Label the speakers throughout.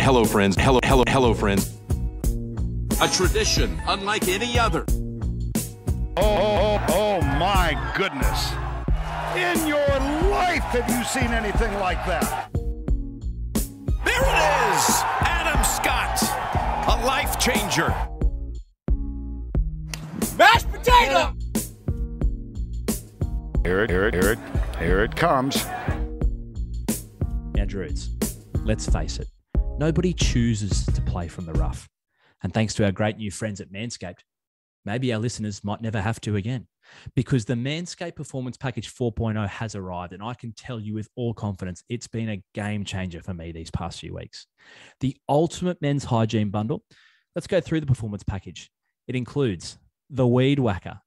Speaker 1: Hello, friends. Hello, friends. A tradition unlike any other.
Speaker 2: Oh, my goodness. In your life, have you seen anything like that?
Speaker 3: There it is! Adam Scott, a life changer.
Speaker 4: Mashed potato!
Speaker 2: Here it comes.
Speaker 5: Now, Druids, let's face it, nobody chooses to play from the rough. And thanks to our great new friends at Manscaped, maybe our listeners might never have to again, because the Manscaped Performance Package 4.0 has arrived, and I can tell you with all confidence, it's been a game changer for me these past few weeks. The ultimate men's hygiene bundle. Let's go through the Performance Package. It includes the Weed Whacker,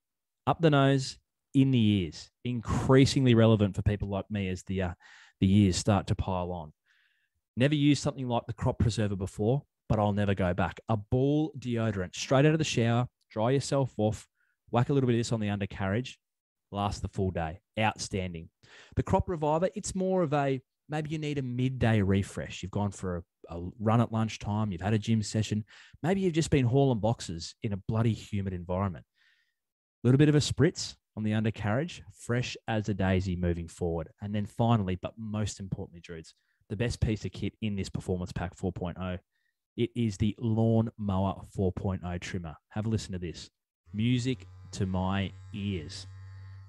Speaker 5: up the nose, in the ears, increasingly relevant for people like me as the ears start to pile on. Never used something like the Crop Preserver before, but I'll never go back. A ball deodorant, straight out of the shower, dry yourself off, whack a little bit of this on the undercarriage, last the full day. Outstanding. The Crop Reviver, it's more of a, maybe you need a midday refresh. You've gone for a run at lunchtime, you've had a gym session, maybe you've just been hauling boxes in a bloody humid environment. A little bit of a spritz on the undercarriage, fresh as a daisy moving forward. And then finally, but most importantly, Druids, the best piece of kit in this Performance Pack 4.0, it is the Lawn Mower 4.0 trimmer. Have a listen to this. Music to my ears.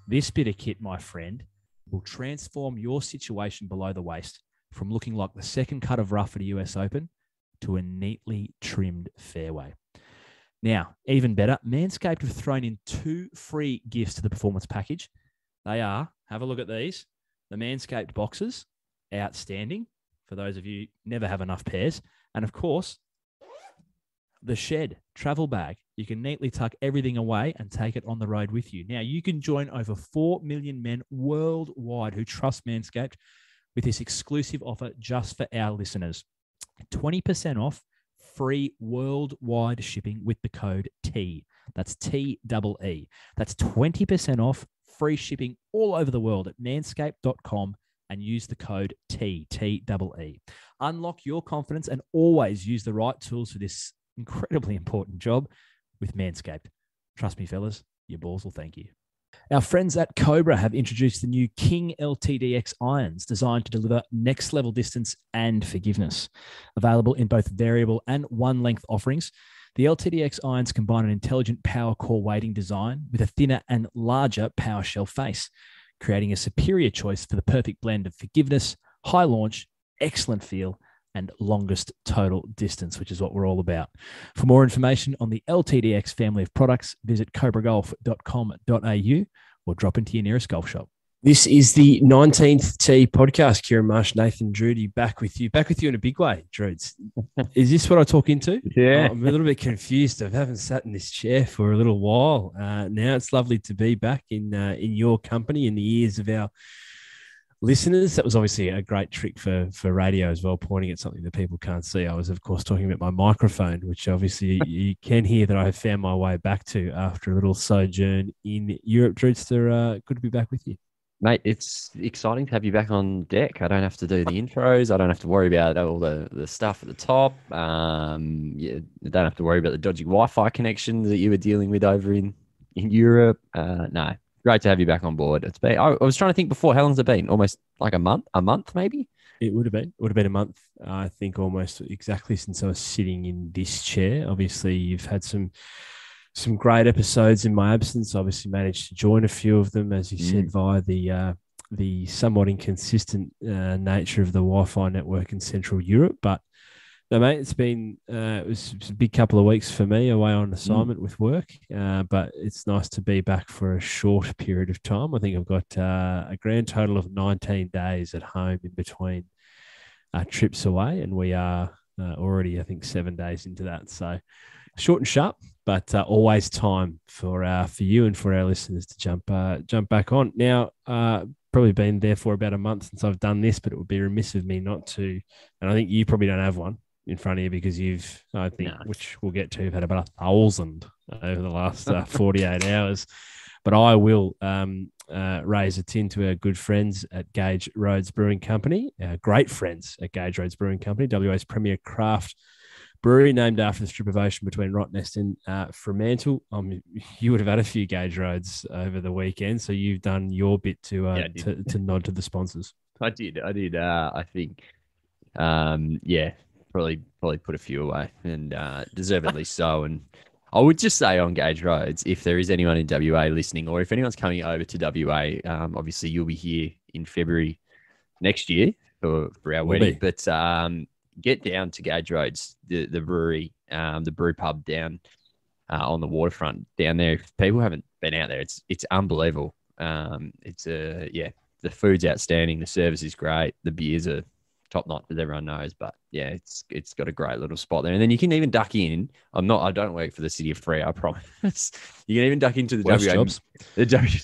Speaker 5: This bit of kit, my friend, will transform your situation below the waist from looking like the second cut of rough at a US Open to a neatly trimmed fairway. Now, even better, Manscaped have thrown in 2 free gifts to the Performance Package. They are, have a look at these, the Manscaped boxes, outstanding. For those of you never have enough pairs. And of course, the Shed travel bag. You can neatly tuck everything away and take it on the road with you. Now, you can join over 4 million men worldwide who trust Manscaped with this exclusive offer just for our listeners. 20% off, free worldwide shipping with the code T. That's T-E-E. That's 20% off, free shipping all over the world at manscaped.com and use the code T-E-E. Unlock your confidence and always use the right tools for this incredibly important job with Manscaped. Trust me, fellas, your balls will thank you. Our friends at Cobra have introduced the new King LTDX irons designed to deliver next level distance and forgiveness. Available in both variable and one length offerings, the LTDX irons combine an intelligent power core weighting design with a thinner and larger power shell face, creating a superior choice for the perfect blend of forgiveness, high launch, excellent feel, and longest total distance, which is what we're all about. For more information on the LTDX family of products, visit cobragolf.com.au or drop into your nearest golf shop. This is the 19th Tee podcast. Kieran Marsh, Nathan Drudy, back with you in a big way, Drudes. Is this what I talk into?
Speaker 6: Yeah.
Speaker 5: I'm a little bit confused. I haven't sat in this chair for a little while. Now it's lovely to be back in your company, in the ears of our listeners. That was obviously a great trick for radio as well, pointing at something that people can't see. I was, of course, talking about my microphone, which obviously you can hear that I have found my way back to after a little sojourn in Europe. Drewster, good to be back with you.
Speaker 6: Mate, it's exciting to have you back on deck. I don't have to do the intros. I don't have to worry about all the stuff at the top. I don't have to worry about the dodgy Wi-Fi connections that you were dealing with over in Europe. No, great to have you back on board. It's been. I was trying to think before. How long's it been? Almost like a month maybe.
Speaker 5: It would have been a month. I think almost exactly since I was sitting in this chair. Obviously, you've had some great episodes in my absence. Obviously managed to join a few of them, as you said, via the somewhat inconsistent nature of the Wi-Fi network in Central Europe. But no, mate, it was a big couple of weeks for me away on assignment with work. But it's nice to be back for a short period of time. I think I've got a grand total of 19 days at home in between trips away, and we are already, I think, 7 days into that. So short and sharp, but always time for you and for our listeners to jump back on. Now, probably been there for about a month since I've done this, but it would be remiss of me not to. And I think you probably don't have one in front of you because which we'll get to, you've had about 1,000 over the last 48 hours. But I will raise a tin to our good friends at Gage Roads Brewing Company, our great friends at Gage Roads Brewing Company, WA's premier craft brewery, named after the strip of ocean between Rottnest and Fremantle. You would have had a few Gage Roads over the weekend, so you've done your bit to nod to the sponsors.
Speaker 6: I did. I think, probably put a few away, and deservedly so. And I would just say on Gage Roads, if there is anyone in WA listening, or if anyone's coming over to WA, obviously you'll be here in February next year for our wedding. But get down to Gage Roads, the brewery, the brew pub down on the waterfront down there. If people haven't been out there, it's unbelievable. The food's outstanding, the service is great, the beers are top notch, as everyone knows. But yeah, it's got a great little spot there, and then you can even duck in. I don't work for the City of Free, I promise. You can even duck into the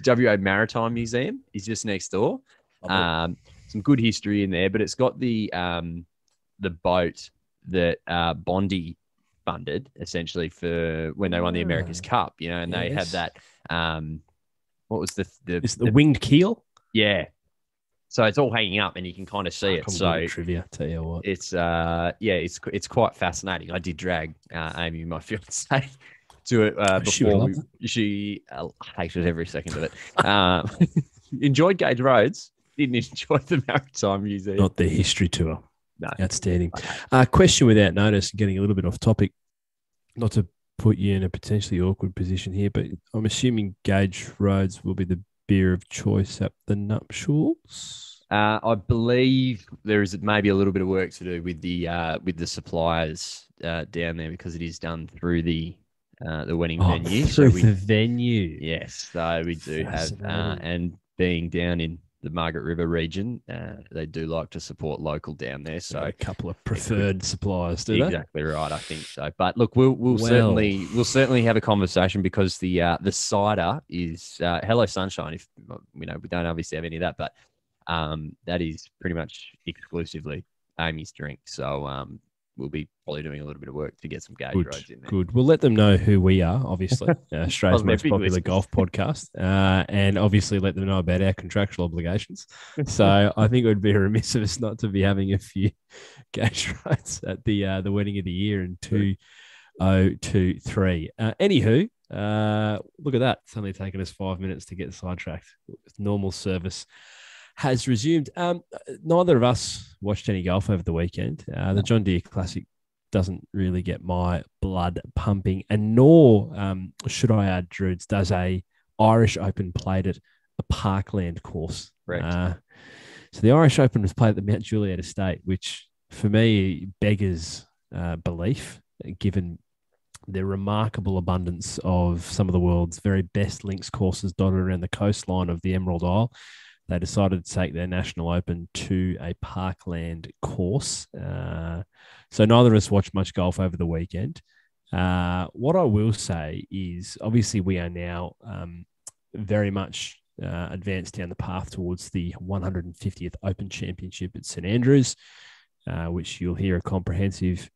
Speaker 6: WA Maritime Museum. Is just next door. Some good history in there, but it's got the boat that Bondi funded essentially for when they won the America's Cup, and they had that. What was the
Speaker 5: winged keel?
Speaker 6: Yeah. So it's all hanging up, and you can kind of see it. So
Speaker 5: trivia, tell you what,
Speaker 6: it's it's quite fascinating. I did drag Amy, my fiance, to it before. She hated every second of it. Enjoyed Gage Roads, didn't enjoy the Maritime Museum.
Speaker 5: Not the history tour.
Speaker 6: No,
Speaker 5: outstanding. Question without notice, getting a little bit off topic. Not to put you in a potentially awkward position here, but I'm assuming Gage Roads will be the beer of choice at the nuptials.
Speaker 6: I believe there is maybe a little bit of work to do with the suppliers down there, because it is done through the wedding venue.
Speaker 5: Through the venue.
Speaker 6: Yes, so we do have, and being down in the Margaret River region, they do like to support local down there. So
Speaker 5: a couple of preferred suppliers, do they?
Speaker 6: Exactly right, I think so. But look, we'll certainly have a conversation, because the cider is Hello Sunshine. If we don't obviously have any of that, but that is pretty much exclusively Amy's drink. So we'll be probably doing a little bit of work to get some Gage Roads in there.
Speaker 5: Good. We'll let them know who we are, obviously, Australia's most popular golf podcast, and obviously let them know about our contractual obligations. So I think it would be remiss of us not to be having a few Gage Roads at the wedding of the year in 2023. Anywho, look at that. It's only taken us 5 minutes to get sidetracked. Normal service has resumed. Neither of us watched any golf over the weekend. The John Deere Classic doesn't really get my blood pumping, and nor should I add, Druids, does a Irish Open played at a parkland course.
Speaker 6: Right.
Speaker 5: So the Irish Open was played at the Mount Juliet Estate, which for me beggars belief, given the remarkable abundance of some of the world's very best links courses dotted around the coastline of the Emerald Isle. They decided to take their National Open to a parkland course. So neither of us watched much golf over the weekend. What I will say is, obviously, we are now very much advanced down the path towards the 150th Open Championship at St Andrews, which you'll hear a comprehensive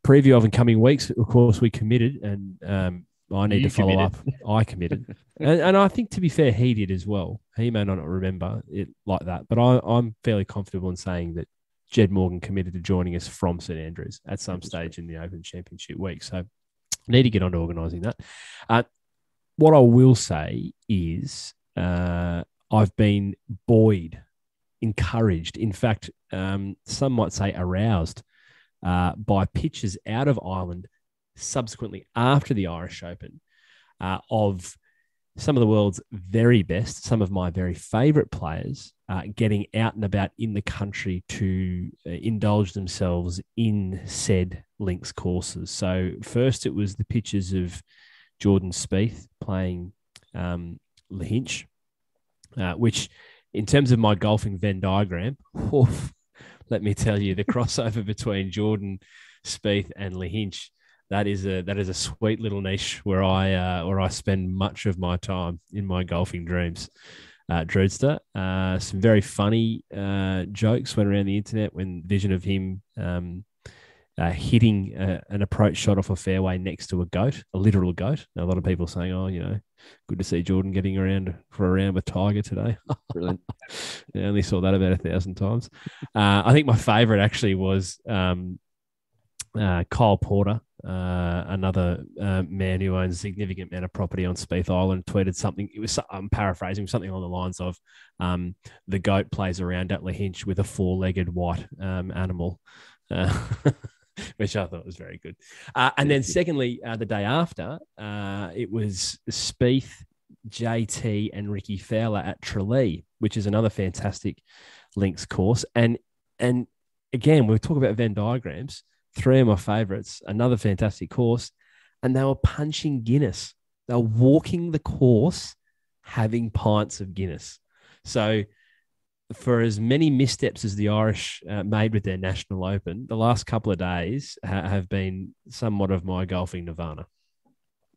Speaker 5: preview of in coming weeks. Of course, we committed, and I need to follow up. I committed. And I think, to be fair, he did as well. He may not remember it like that, but I'm fairly comfortable in saying that Jed Morgan committed to joining us from St Andrews at some stage in the Open Championship week. So I need to get on to organising that. What I will say is I've been buoyed, encouraged, in fact, some might say aroused by pitches out of Ireland subsequently after the Irish Open of some of the world's very best, some of my very favourite players getting out and about in the country to indulge themselves in said links courses. So first it was the pictures of Jordan Spieth playing Lahinch, which in terms of my golfing Venn diagram, let me tell you, the crossover between Jordan Spieth and Lahinch, that is a sweet little niche where I spend much of my time in my golfing dreams. Drewster, some very funny jokes went around the internet when vision of him hitting an approach shot off a fairway next to a goat, a literal goat. Now, a lot of people saying, "Oh, good to see Jordan getting around for a round with Tiger today."
Speaker 6: Brilliant.
Speaker 5: I only saw that about 1,000 times. I think my favourite actually was Kyle Porter, another man who owns a significant amount of property on Spieth Island, tweeted something. I'm paraphrasing, something along the lines of the goat plays around at Lahinch with a four-legged white animal. Which I thought was very good. And then secondly, the day after, it was Spieth, JT and Ricky Fowler at Tralee, which is another fantastic links course. And again, we'll talk about Venn diagrams. Three of my favourites, another fantastic course. And they were punching Guinness. They were walking the course, having pints of Guinness. So for as many missteps as the Irish made with their National Open, the last couple of days have been somewhat of my golfing nirvana.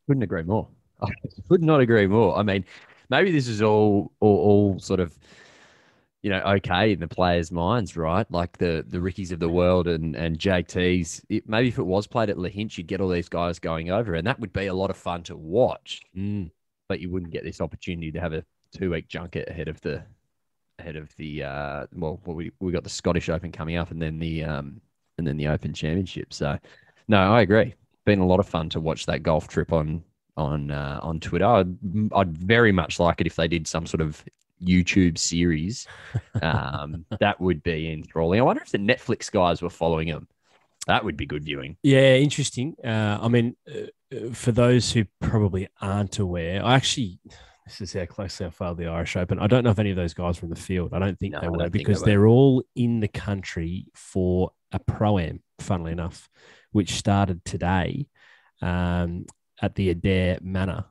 Speaker 6: Couldn't agree more. I could not agree more. I mean, maybe this is all sort of, okay in the players' minds, right? Like the Rickies of the world and JTs. Maybe if it was played at Lahinch, you'd get all these guys going over, and that would be a lot of fun to watch. But you wouldn't get this opportunity to have a 2-week junket ahead of the we got the Scottish Open coming up and then the Open Championship. So no, I agree. Been a lot of fun to watch that golf trip on Twitter. I'd very much like it if they did some sort of YouTube series. That would be enthralling. I wonder if the Netflix guys were following them. That would be good viewing.
Speaker 5: Yeah, interesting. For those who probably aren't aware, this is how closely I followed the Irish Open. I don't know if any of those guys were in the field. I don't think they were because they're all in the country for a Pro-Am, funnily enough, which started today at the Adair Manor,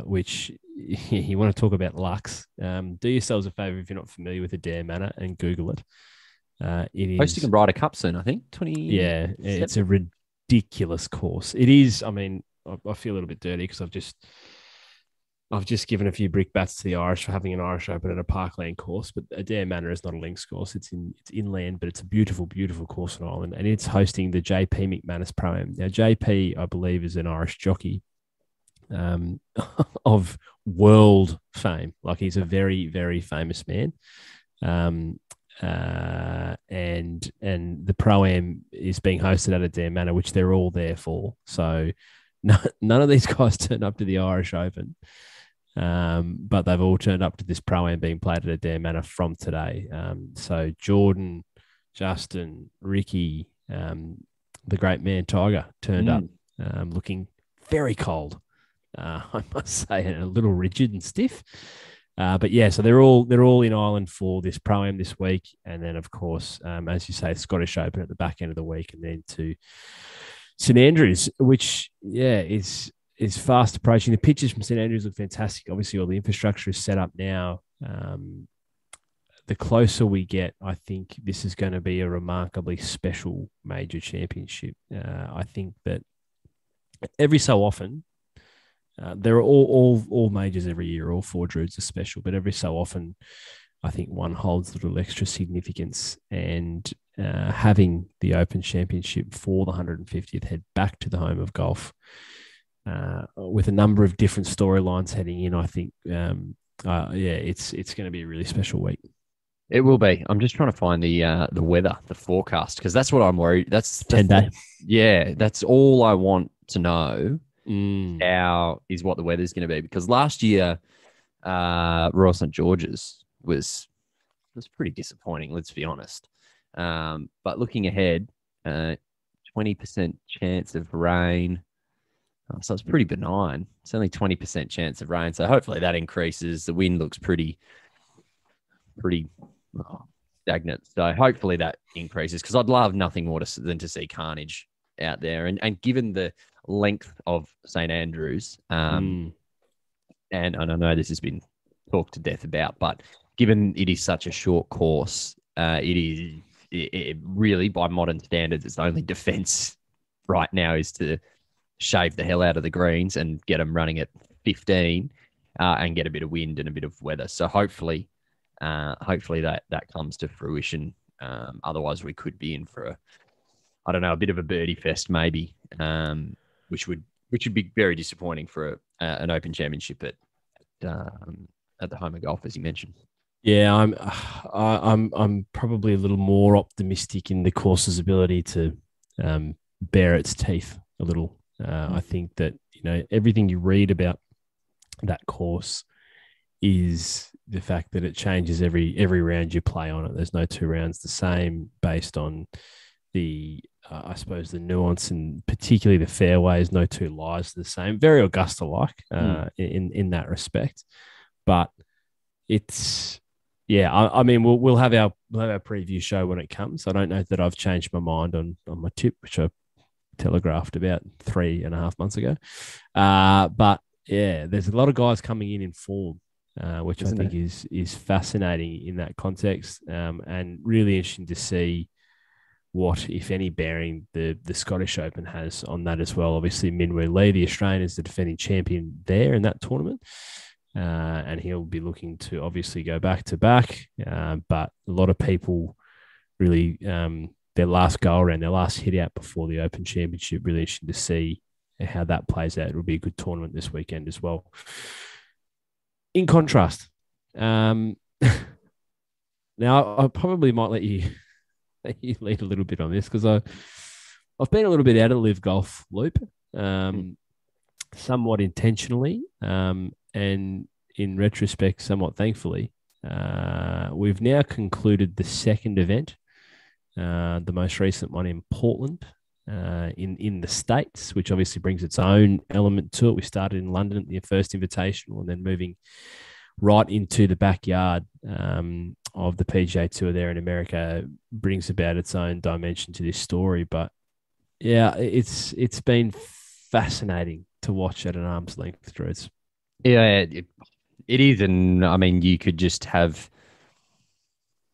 Speaker 5: which you want to talk about Lux. Do yourselves a favour if you're not familiar with Adair Manor and Google it. It is
Speaker 6: hosting a Ryder Cup soon, I think. 20.
Speaker 5: Yeah, it's a ridiculous course. It is. I mean, I feel a little bit dirty because I've just given a few brickbats to the Irish for having an Irish Open at a parkland course, but Adair Manor is not a links course. It's inland, but it's a beautiful, beautiful course in Ireland, and it's hosting the JP McManus Pro-Am. Now, JP, I believe, is an Irish jockey of world fame. Like, he's a very, very famous man. And the Pro-Am is being hosted at Adair Manor, which they're all there for. So none of these guys turned up to the Irish Open. But they've all turned up to this Pro-Am being played at Adair Manor from today. So Jordan, Justin, Ricky, the great man Tiger turned up, looking very cold, I must say, and a little rigid and stiff. But yeah, so they're all in Ireland for this Pro-Am this week, and then of course, as you say, Scottish Open at the back end of the week, and then to St Andrews, which is fast approaching. The pictures from St Andrews look fantastic. Obviously, all the infrastructure is set up now. The closer we get, I think this is going to be a remarkably special major championship. I think that every so often, there are all majors every year, all four Droods are special, but every so often, I think one holds a little extra significance, and having the Open Championship for the 150th head back to the home of golf, with a number of different storylines heading in, I think, it's going to be a really special week.
Speaker 6: It will be. I'm just trying to find the weather, the forecast, because that's what I'm worried. That's
Speaker 5: 10 day.
Speaker 6: Yeah, that's all I want to know. How is what the weather's going to be, because last year, Royal St George's was pretty disappointing. Let's be honest. But looking ahead, 20% chance of rain. So it's pretty benign. It's only 20% chance of rain. So hopefully that increases. The wind looks pretty stagnant. So hopefully that increases, because I'd love nothing more than to see carnage out there. And given the length of St Andrews, and I know this has been talked to death about, but given it is such a short course, it really, by modern standards, its only defense right now is to shave the hell out of the greens and get them running at 15 and get a bit of wind and a bit of weather. So hopefully that comes to fruition. Otherwise, we could be in for I don't know, a bit of a birdie fest maybe, which would be very disappointing for an Open Championship at the home of golf, as you mentioned.
Speaker 7: Yeah, I'm probably a little more optimistic in the course's ability to bare its teeth a little. I think that everything you read about that course is the fact that it changes every round you play on it. There's no two rounds the same based on the I suppose the nuance and particularly the fairways. No two lies the same. Very Augusta-like in that respect, but it's. Yeah, I mean, we'll have our preview show when it comes. I don't know that I've changed my mind on my tip, which I telegraphed about 3.5 months ago. But yeah, there's a lot of guys coming in form, which I think is fascinating in that context, and really interesting to see what, if any, bearing the Scottish Open has on that as well. Obviously, Minwoo Lee, the Australian, is the defending champion there in that tournament. And he'll be looking to obviously go back to back. But a lot of people really, their last go around, their last hit out before the Open Championship, really interesting to see how that plays out. It'll be a good tournament this weekend as well. In contrast, now I probably might let you lead a little bit on this because I've been a little bit out of the live golf loop, somewhat intentionally. And in retrospect, somewhat thankfully, we've now concluded the second event, the most recent one in Portland, in the States, which obviously brings its own element to it. We started in London at the first Invitational and then moving right into the backyard of the PGA Tour there in America brings about its own dimension to this story. But yeah, it's been fascinating to watch at an arm's length, Drew.
Speaker 6: Yeah, it is, and I mean, you could just go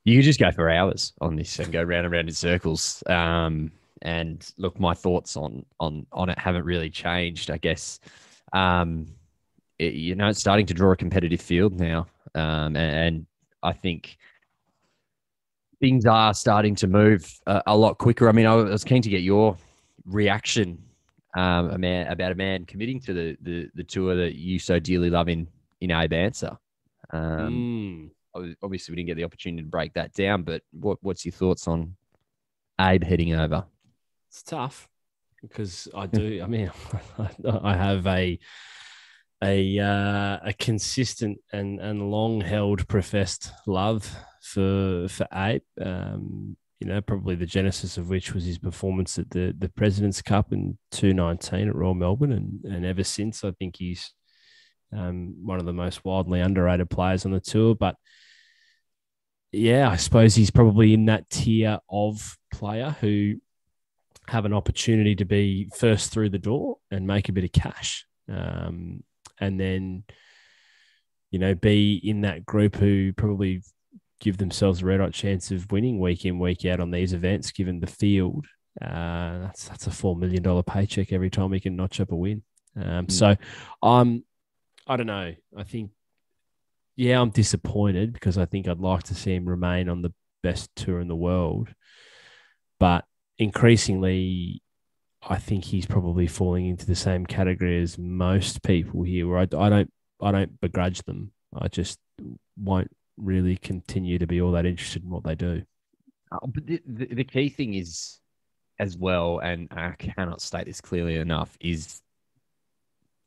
Speaker 6: for hours on this and go round and round in circles. And look, my thoughts on it haven't really changed. I guess, it's starting to draw a competitive field now, and I think things are starting to move a lot quicker. I mean, I was keen to get your reaction. A man committing to the tour that you so dearly love in Abe Answer. Obviously, we didn't get the opportunity to break that down, but what's your thoughts on Abe heading over?
Speaker 7: It's tough because I do. I mean, I have a consistent and long held professed love for Abe. Probably the genesis of which was his performance at the President's Cup in 2019 at Royal Melbourne. And ever since, I think he's one of the most wildly underrated players on the tour. But yeah, I suppose he's probably in that tier of player who have an opportunity to be first through the door and make a bit of cash. And then, be in that group who probably give themselves a red-hot chance of winning week in, week out on these events, given the field. That's a $4 million paycheck every time we can notch up a win. So I don't know. I think, I'm disappointed because I think I'd like to see him remain on the best tour in the world. But increasingly, I think he's probably falling into the same category as most people here, where I don't begrudge them. I just won't really continue to be all that interested in what they do.
Speaker 6: But the key thing is, as well, and I cannot state this clearly enough, is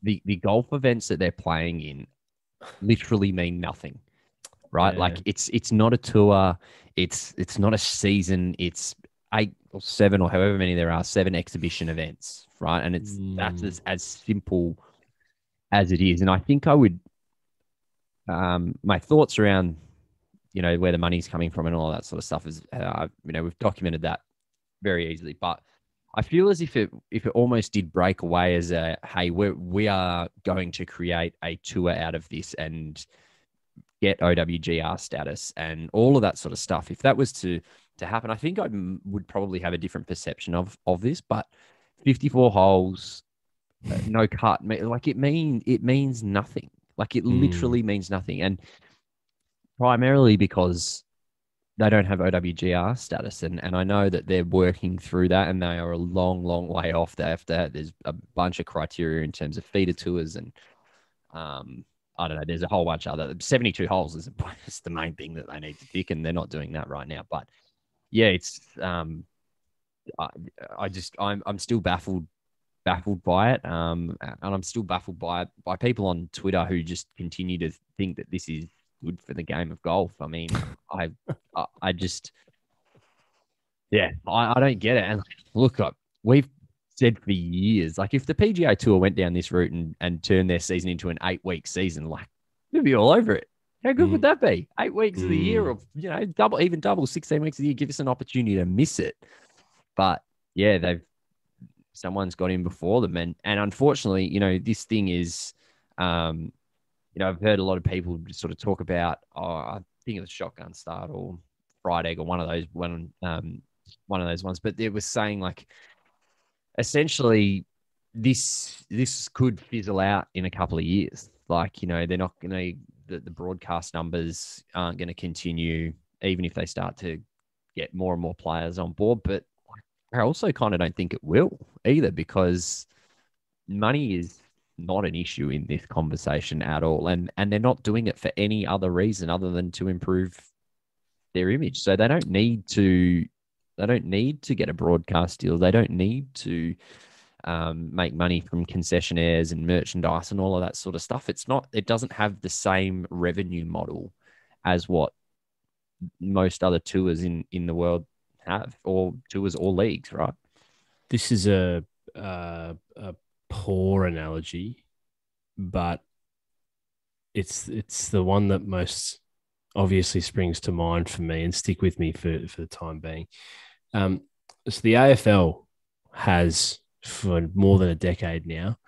Speaker 6: the golf events that they're playing in literally mean nothing, right? Yeah. Like it's not a tour, it's not a season, it's 8 or 7 or however many there are, 7 exhibition events, right? And that's as simple as it is. And I think I would, my thoughts around, where the money's coming from and all that sort of stuff is, we've documented that very easily. But I feel as if it almost did break away as a, hey, we are going to create a tour out of this and get OWGR status and all of that sort of stuff. If that was to happen, I think I would probably have a different perception of this. But 54 holes, no cut, like it means nothing. Like it literally means nothing. And primarily because they don't have OWGR status, and I know that they're working through that, and they are a long, long way off. They have to. There's a bunch of criteria in terms of feeder tours, and I don't know. There's a whole bunch of other 72 holes is the main thing that they need to tick, and they're not doing that right now. But yeah, it's I'm still baffled by it, and I'm still baffled by people on Twitter who just continue to think that this is good for the game of golf. I mean, I just, yeah, I don't get it. And look, we've said for years, like if the PGA Tour went down this route and turned their season into an 8-week season, like we'd be all over it. How good would that be? 8 weeks of the year, or double 16 weeks of the year, give us an opportunity to miss it. But yeah, someone's got in before them, and unfortunately, this thing is, I've heard a lot of people sort of talk about, I think it was Shotgun Start or Fried Egg or one of those ones, but it was saying like, essentially, this could fizzle out in a couple of years. Like, they're not going to, the broadcast numbers aren't going to continue, even if they start to get more and more players on board. But I also kind of don't think it will either, because money is not an issue in this conversation at all. And they're not doing it for any other reason other than to improve their image. So they don't need to get a broadcast deal. They don't need to make money from concessionaires and merchandise and all of that sort of stuff. It doesn't have the same revenue model as what most other tours in the world have, or tours or leagues, right?
Speaker 7: This is a poor analogy, but it's the one that most obviously springs to mind for me, and stick with me for the time being. So the AFL has, for more than a decade now,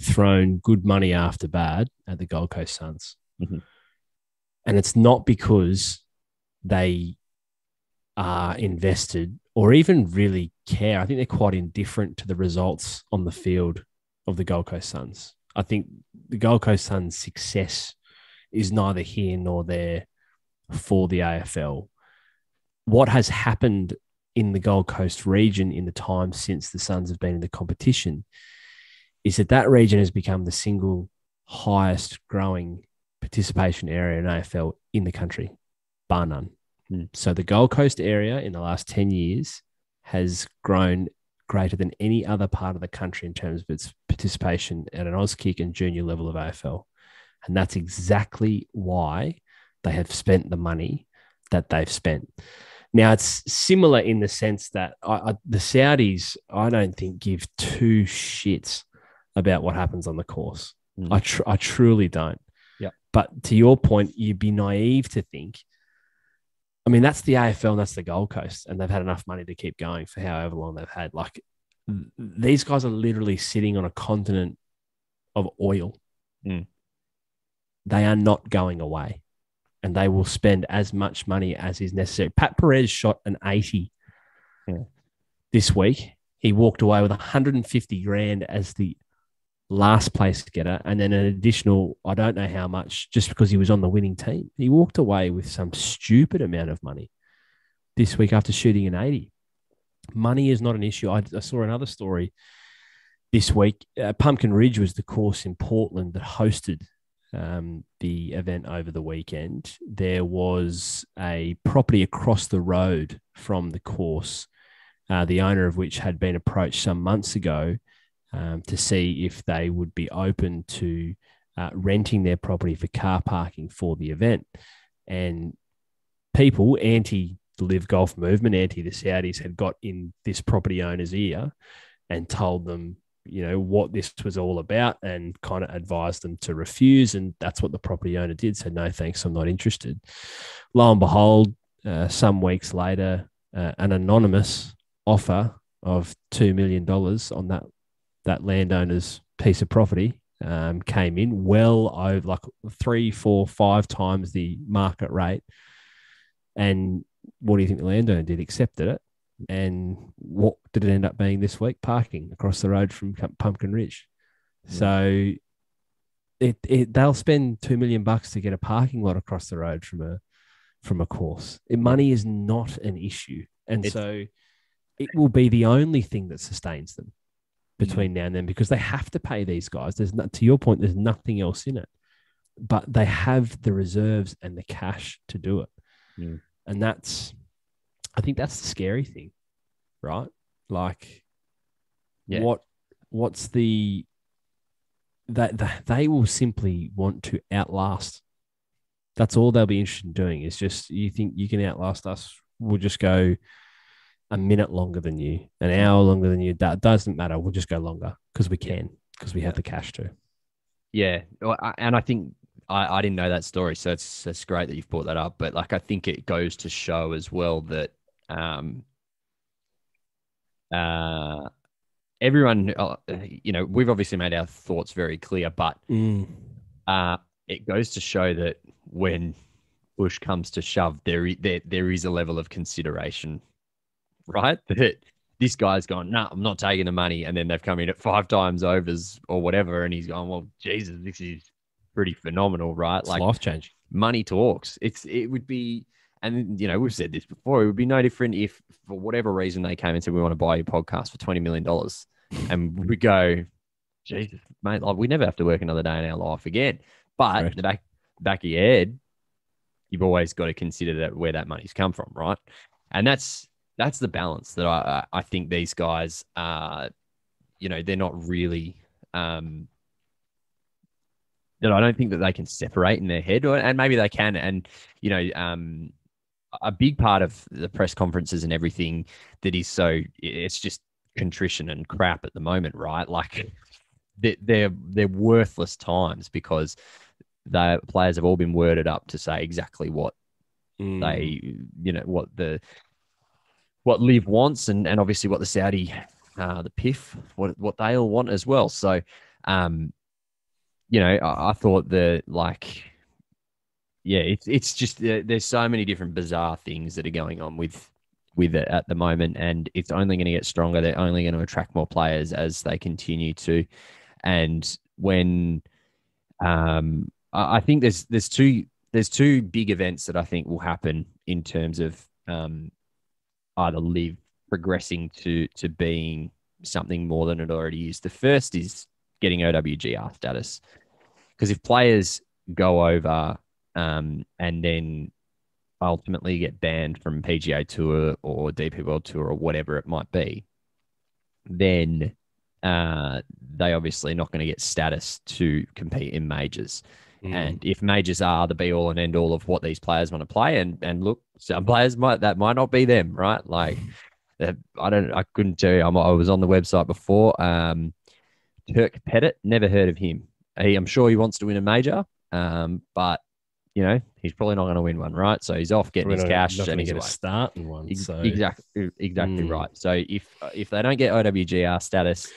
Speaker 7: thrown good money after bad at the Gold Coast Suns.
Speaker 6: Mm-hmm.
Speaker 7: And it's not because they are invested or even really care. I think they're quite indifferent to the results on the field of the Gold Coast Suns. I think the Gold Coast Suns' success is neither here nor there for the AFL. What has happened in the Gold Coast region in the time since the Suns have been in the competition is that region has become the single highest growing participation area in AFL in the country, bar none. So the Gold Coast area in the last 10 years has grown greater than any other part of the country in terms of its participation at an Auskick and junior level of AFL. And that's exactly why they have spent the money that they've spent. Now, it's similar in the sense that the Saudis, I don't think, give two shits about what happens on the course. I truly don't.
Speaker 6: Yeah.
Speaker 7: But to your point, you'd be naive to think, I mean, that's the AFL and that's the Gold Coast, and they've had enough money to keep going for however long they've had. Like, these guys are literally sitting on a continent of oil. They are not going away, and they will spend as much money as is necessary. Pat Perez shot an 80 this week. He walked away with 150 grand as the last place getter, and then an additional, I don't know how much, just because he was on the winning team. He walked away with some stupid amount of money this week after shooting an 80. Money is not an issue. I saw another story this week. Pumpkin Ridge was the course in Portland that hosted the event over the weekend. There was a property across the road from the course, the owner of which had been approached some months ago to see if they would be open to renting their property for car parking for the event. And people, anti the Live Golf movement, anti the Saudis, had got in this property owner's ear and told them, what this was all about, and kind of advised them to refuse. And that's what the property owner did. Said, no, thanks, I'm not interested. Lo and behold, some weeks later, an anonymous offer of $2 million on that landowner's piece of property came in, well over like 3, 4, 5 times the market rate. And what do you think the landowner did? Accepted it. And what did it end up being this week? Parking across the road from Pumpkin Ridge. Yeah. So they'll spend $2 million to get a parking lot across the road from from a course. Money is not an issue. And so it will be the only thing that sustains them between now and then, because they have to pay these guys. To your point, there's nothing else in it, but they have the reserves and the cash to do it. And I think that's the scary thing, right? Like, what's that they will simply want to outlast. That's all they'll be interested in doing, is just, you think you can outlast us, we'll just go a minute longer than you, an hour longer than you. That doesn't matter. We'll just go longer because we can, because we have the cash to.
Speaker 6: Yeah. And I think I didn't know that story. So it's great that you've brought that up. But like, I think it goes to show as well that everyone, we've obviously made our thoughts very clear, but it goes to show that when push comes to shove, there is a level of consideration, right? That this guy's gone, no, I'm not taking the money. And then they've come in at 5 times overs or whatever. And he's gone, well, Jesus, this is pretty phenomenal, right?
Speaker 7: It's life-changing.
Speaker 6: Money talks. It would be, and we've said this before, it would be no different if for whatever reason they came and said, we want to buy your podcast for $20 million. And we go, Jesus, mate, like, we never have to work another day in our life again. But
Speaker 7: Correct.
Speaker 6: the back of your head, you've always got to consider that where that money's come from, right? And that's the balance that I think these guys are, they're not really, that I don't think that they can separate in their head, and maybe they can. And, a big part of the press conferences and everything that is it's just contrition and crap at the moment, right? Like, they're worthless times because the players have all been worded up to say exactly what they, what Liv wants, and obviously what the Saudi, the PIF, what they all want as well. So, I thought that, like, it's just, there's so many different bizarre things that are going on with it at the moment, and it's only going to get stronger. They're only going to attract more players as they continue to. And when, I think there's two big events that I think will happen in terms of either Liv progressing to being something more than it already is. The first is getting OWGR status, because if players go over and then ultimately get banned from PGA Tour or DP World Tour or whatever it might be, then they obviously not going to get status to compete in majors. And if majors are the be all and end all of what these players want to play, and look, some players might not be them, right? Like, I couldn't tell you. I was on the website before. Turk Pettit, never heard of him. I'm sure he wants to win a major, but he's probably not going to win one, right? So he's off getting his cash and he's
Speaker 7: going to start in one. So.
Speaker 6: Exactly right. So if they don't get OWGR status,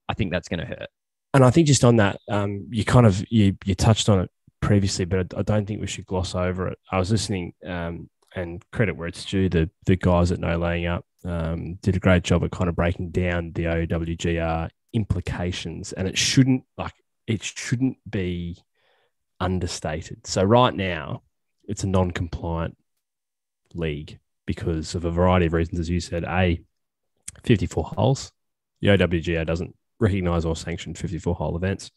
Speaker 6: I think that's going to hurt.
Speaker 7: And I think just on that, you touched on it previously, but I don't think we should gloss over it. I was listening, and credit where it's due, the guys at No Laying Up did a great job at kind of breaking down the OWGR implications, and it shouldn't be understated. So right now, it's a non-compliant league because of a variety of reasons, as you said. 54 holes. The OWGR doesn't recognise or sanction 54-hole events.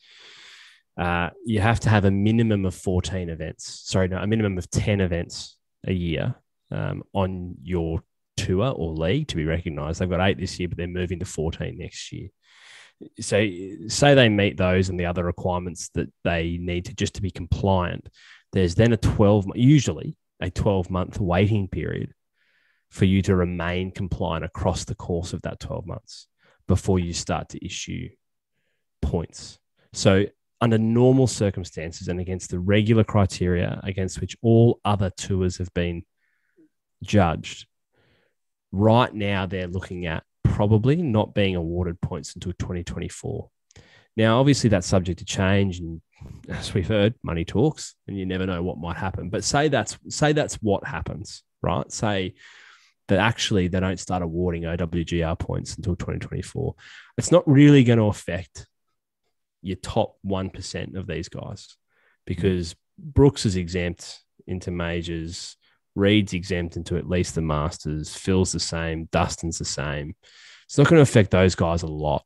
Speaker 7: You have to have a minimum of 14 events. Sorry, no, a minimum of 10 events a year on your tour or league to be recognised. They've got 8 this year, but they're moving to 14 next year. So say they meet those and the other requirements that they need to be compliant. There's then usually a 12-month waiting period for you to remain compliant across the course of that 12 months before you start to issue points. So under normal circumstances and against the regular criteria against which all other tours have been judged, right now they're looking at probably not being awarded points until 2024. Now, obviously, that's subject to change, and as we've heard, money talks, and you never know what might happen. But say that's what happens, right? Say that actually they don't start awarding OWGR points until 2024. It's not really going to affect your top 1% of these guys, because Brooks is exempt into majors, Reed's exempt into at least the Masters. Phil's the same. Dustin's the same. It's not going to affect those guys a lot.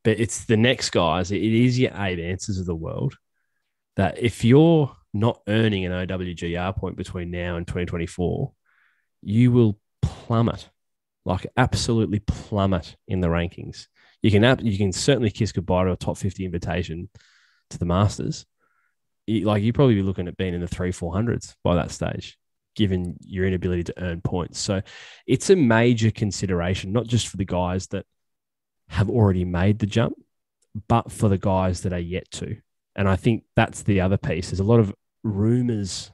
Speaker 7: But it's the next guys. It is your 8 answers of the world that if you're not earning an OWGR point between now and 2024, you will plummet, like absolutely plummet in the rankings. You can certainly kiss goodbye to a top 50 invitation to the Masters. You'd probably be looking at being in the 300-400s by that stage, given your inability to earn points. So it's a major consideration, not just for the guys that have already made the jump, but for the guys that are yet to. And I think that's the other piece. There's a lot of rumors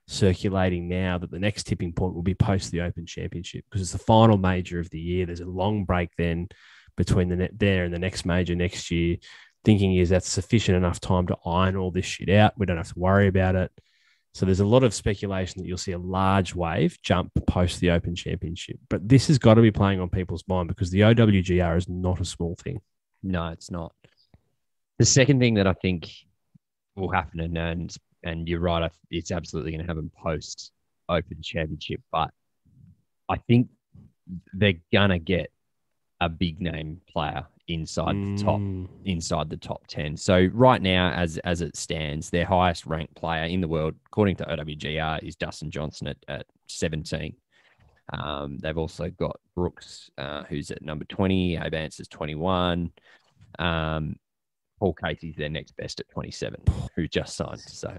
Speaker 7: circulating now that the next tipping point will be post the Open Championship because it's the final major of the year. There's a long break then between there and the next major next year. Thinking is that's sufficient enough time to iron all this shit out. We don't have to worry about it. So there's a lot of speculation that you'll see a large wave jump post the Open Championship. But this has got to be playing on people's mind because the OWGR is not a small thing.
Speaker 6: No, it's not. The second thing that I think will happen, and you're right, it's absolutely going to happen post Open Championship, but I think they're going to get a big name player inside the top 10. So right now, as it stands, their highest ranked player in the world, according to OWGR, is Dustin Johnson at 17. They've also got Brooks, who's at number 20. Abe Answer's 21. Paul Casey's their next best at 27, who just signed. So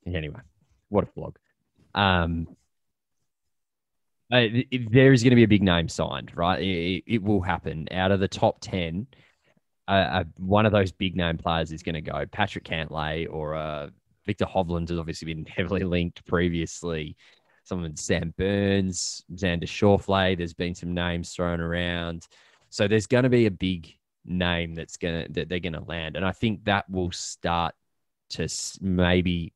Speaker 6: anyway, what a flog. There is going to be a big name signed, right? It will happen. Out of the top 10, one of those big name players is going to go. Patrick Cantlay or Victor Hovland has obviously been heavily linked previously. Someone Sam Burns, Xander Schauffele. There's been some names thrown around. So there's going to be a big name that they're going to land. And I think that will start to maybe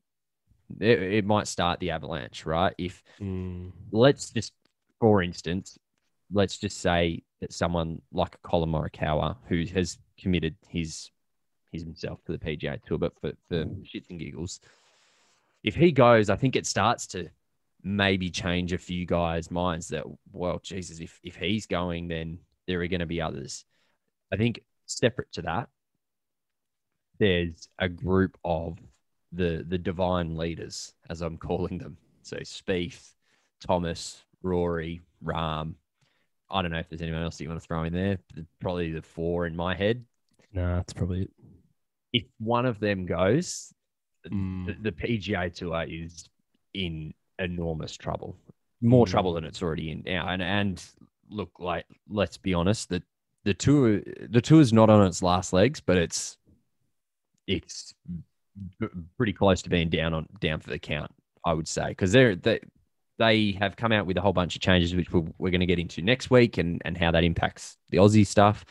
Speaker 6: it might start the avalanche, right? If let's just, for instance, let's just say that someone like a Colin Morikawa, who has committed himself to the PGA Tour, but for shits and giggles, if he goes, I think it starts to maybe change a few guys' minds that, well, Jesus, if he's going, then there are going to be others. I think separate to that, there's a group of the divine leaders, as I'm calling them. So Spieth, Thomas, Rory, Rahm. I don't know if there's anyone else that you want to throw in there. Probably the 4 in my head.
Speaker 7: No, that's probably it.
Speaker 6: If one of them goes, the PGA Tour is in enormous trouble. More trouble than it's already in now. And look, like, let's be honest, that the tour is not on its last legs, but it's pretty close to being down for the count, I would say, because they have come out with a whole bunch of changes, which we're going to get into next week, and how that impacts the Aussie stuff.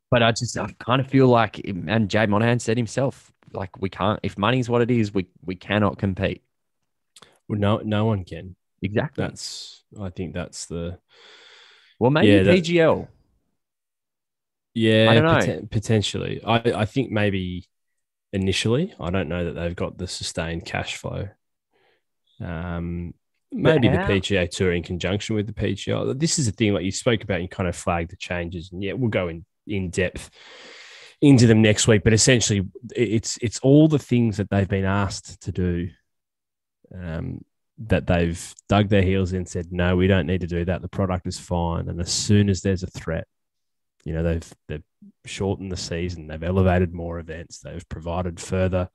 Speaker 6: But I kind of feel like, and Jay Monahan said himself, like, we can't, if money's what it is, we cannot compete.
Speaker 7: Well, no one can.
Speaker 6: Exactly.
Speaker 7: I think that's the.
Speaker 6: Well, maybe PGL.
Speaker 7: Yeah,
Speaker 6: I don't know.
Speaker 7: Potentially. I think maybe initially, I don't know that they've got the sustained cash flow. Maybe the PGA Tour in conjunction with the PGA. This is the thing, like you spoke about, and you kind of flagged the changes, and yeah, we'll go in depth into them next week. But essentially, it's all the things that they've been asked to do, that they've dug their heels in and said, no, we don't need to do that. The product is fine. And as soon as there's a threat, you know, they've shortened the season. They've elevated more events. They've provided further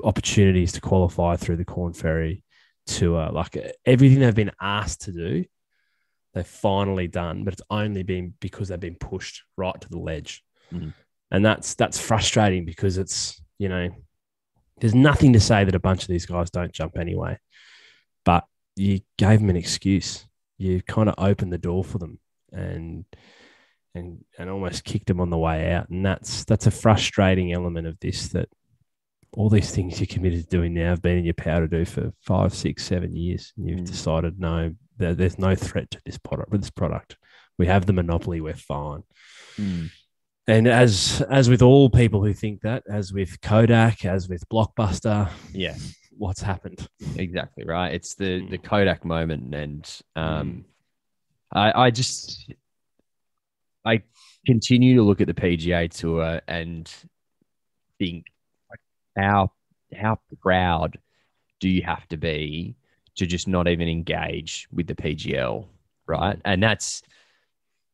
Speaker 7: opportunities to qualify through the Corn Ferry Tour. Like everything they've been asked to do, they've finally done, but it's only been because they've been pushed right to the ledge. And that's frustrating because it's, you know, there's nothing to say that a bunch of these guys don't jump anyway, but you gave them an excuse. You kind of opened the door for them and almost kicked them on the way out. And that's a frustrating element of this, that all these things you're committed to doing now have been in your power to do for 5, 6, 7 years. And you've decided, no, there's no threat to this product. We have the monopoly. We're fine. And as with all people who think that, as with Kodak, as with Blockbuster, what's happened.
Speaker 6: Exactly right. It's the Kodak moment, and I continue to look at the PGA Tour and think, like, how proud do you have to be to just not even engage with the PGL, right? And that's,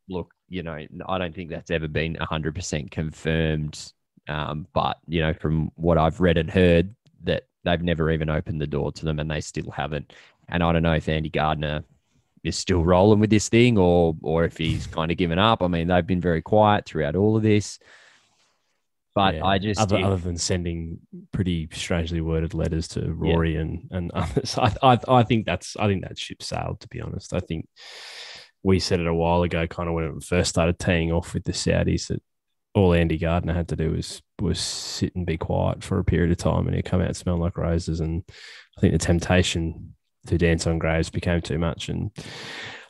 Speaker 6: look, I don't think that's ever been 100% confirmed, but from what I've read and heard, that they've never even opened the door to them, and they still haven't. And I don't know if Andy Gardner is still rolling with this thing, or if he's kind of given up. I mean, they've been very quiet throughout all of this. But
Speaker 7: Yeah.
Speaker 6: I just
Speaker 7: other than sending pretty strangely worded letters to Rory and others, I think that ship sailed, to be honest. I think we said it a while ago, kind of when it first started teeing off with the Saudis, that all Andy Gardner had to do was sit and be quiet for a period of time, and he'd come out smelling like roses. And I think the temptation to dance on graves became too much, and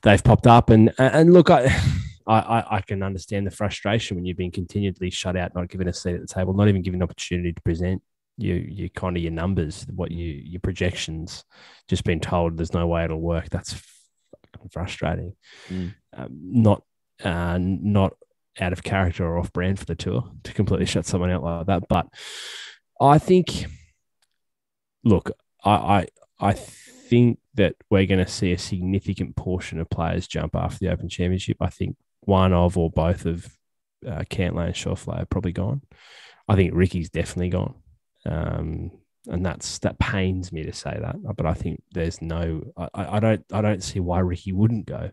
Speaker 7: they've popped up. And look, I can understand the frustration when you've been continually shut out, not given a seat at the table, not even given an opportunity to present your kind of your numbers, your projections, just being told there's no way it'll work. That's fucking frustrating. Not out of character or off brand for the tour to completely shut someone out like that. But I think, look, I think that we're going to see a significant portion of players jump after the Open Championship. I think one of or both of Cantlay and Schauffele are probably gone. I think Ricky's definitely gone. And that pains me to say that, but I think there's no, I don't see why Ricky wouldn't go.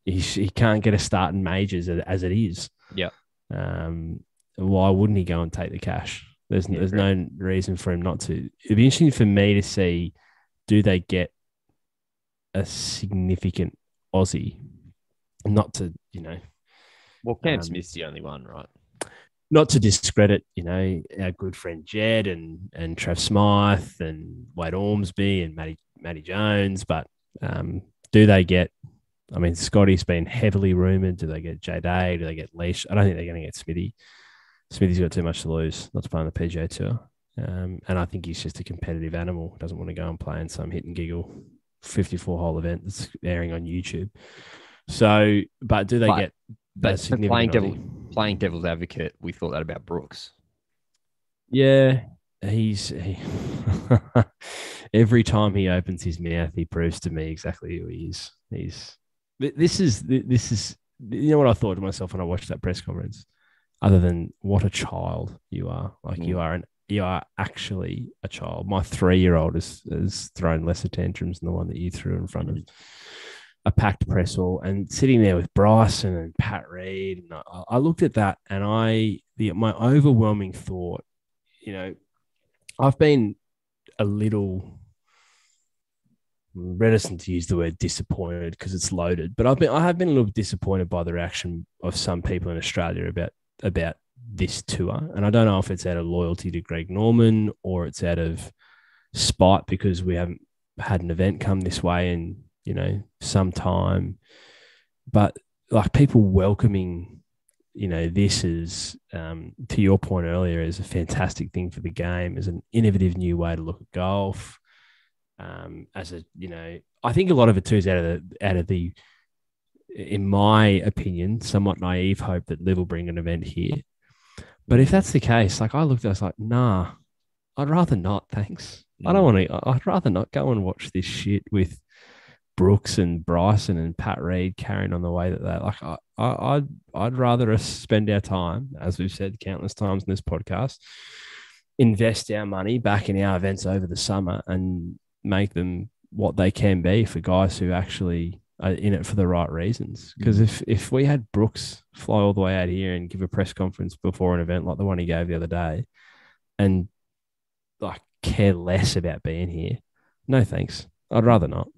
Speaker 7: He can't get a start in majors as it is.
Speaker 6: Yeah.
Speaker 7: Why wouldn't he go and take the cash? There's no reason for him not to. It'd be interesting for me to see, do they get a significant Aussie? Not to,
Speaker 6: Well, Cam Smith's the only one, right?
Speaker 7: Not to discredit, our good friend Jed and Trev Smythe and Wade Ormsby and Matty Jones, but do they get? I mean, Scotty's been heavily rumoured. Do they get J-Day? Do they get Leash? I don't think they're going to get Smithy. Smithy's got too much to lose, not to play on the PGA Tour. And I think he's just a competitive animal. Doesn't want to go and play in some hit and giggle 54-hole event that's airing on YouTube. So, but do they get?
Speaker 6: But playing devil's advocate, we thought that about Brooks.
Speaker 7: Yeah, every time he opens his mouth, he proves to me exactly who he is. This is what I thought to myself when I watched that press conference. Other than what a child you are, you are actually a child. My 3-year-old has thrown lesser tantrums than the one that you threw in front of a packed press hall, and sitting there with Bryson and Pat Reed. And I looked at that, and my overwhelming thought, I've been a little reticent to use the word disappointed because it's loaded, but I have been a little disappointed by the reaction of some people in Australia about this tour. And I don't know if it's out of loyalty to Greg Norman or it's out of spite because we haven't had an event come this way in, some time. But like people welcoming, this is, to your point earlier, is a fantastic thing for the game, as an innovative new way to look at golf. I think a lot of it too is out of the, in my opinion, somewhat naive hope that Liv will bring an event here. But if that's the case, like I looked at it, I was like, nah, I'd rather not, thanks. I'd rather not go and watch this shit with Brooks and Bryson and Pat Reed carrying on the way that they like. I'd rather us spend our time, as we've said countless times in this podcast, invest our money back in our events over the summer and make them what they can be for guys who actually are in it for the right reasons. Because if we had Brooks fly all the way out here and give a press conference before an event like the one he gave the other day and like care less about being here, no thanks. I'd rather not.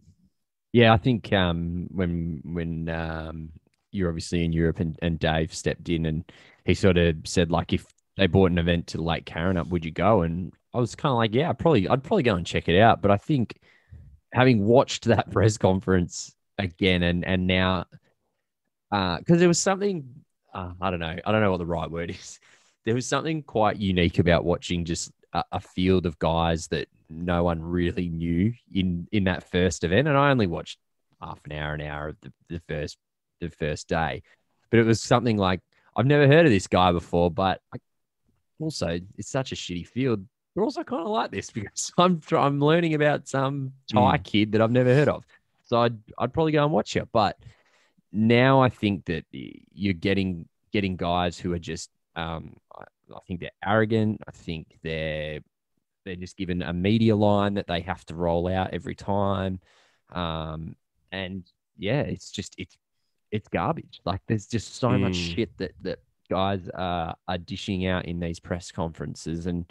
Speaker 6: Yeah, I think when you're obviously in Europe and Dave stepped in and he sort of said, like, if they bought an event to Lake Karrinyup, would you go? And I was kind of like, yeah, I'd probably go and check it out. But I think having watched that press conference again and now, because there was something, I don't know what the right word is. There was something quite unique about watching just a field of guys that no one really knew in that first event. And I only watched half an hour of the first day. But it was something like, I've never heard of this guy before, but also it's such a shitty field. We're also kind of like this because I'm learning about some Thai kid that I've never heard of. So I'd probably go and watch it. But now I think that you're getting guys who are just I think they're arrogant. I think they're just given a media line that they have to roll out every time. And yeah, it's garbage. Like there's just so much shit that guys are dishing out in these press conferences. And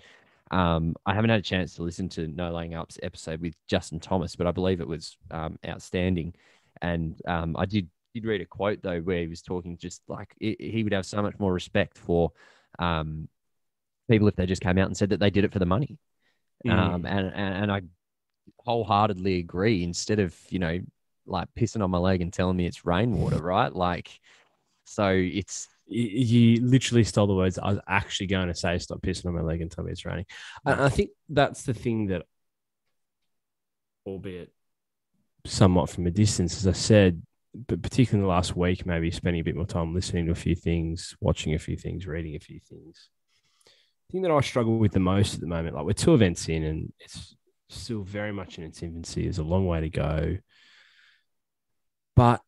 Speaker 6: I haven't had a chance to listen to No Laying Up's episode with Justin Thomas, but I believe it was outstanding. And I did read a quote though where he was talking just like he would have so much more respect for people if they just came out and said that they did it for the money. And I wholeheartedly agree. Instead of like pissing on my leg and telling me it's rainwater, right? Like, so it's.
Speaker 7: You literally stole the words I was actually going to say. Stop pissing on my leg and tell me it's raining. And I think that's the thing that, albeit somewhat from a distance, as I said, but particularly in the last week, maybe spending a bit more time listening to a few things, watching a few things, reading a few things. The thing that I struggle with the most at the moment, like we're 2 events in and it's still very much in its infancy. There's a long way to go. But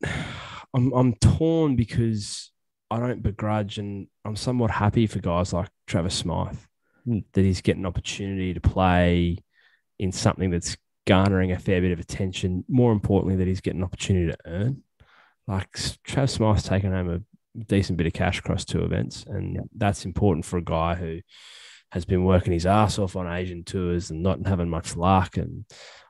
Speaker 7: I'm torn because I don't begrudge, and I'm somewhat happy for guys like Travis Smythe that he's getting an opportunity to play in something that's garnering a fair bit of attention. More importantly, that he's getting an opportunity to earn. Like Travis Smythe's taken home a decent bit of cash across 2 events, and that's important for a guy who has been working his ass off on Asian tours and not having much luck. And